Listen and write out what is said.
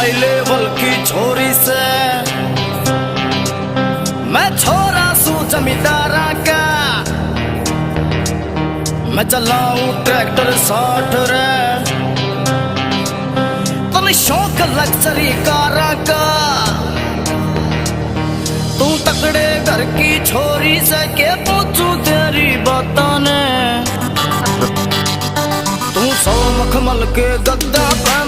High level की छोरी से मैं छोरा सू जमींदारा का। मैं चलाऊं ट्रैक्टर 60 रे, तने शौक लग्जरी कारा का। तू तकड़े घर की छोरी से के पूछू तेरी बातां ने। तू सौ मखमल के गद्दा पर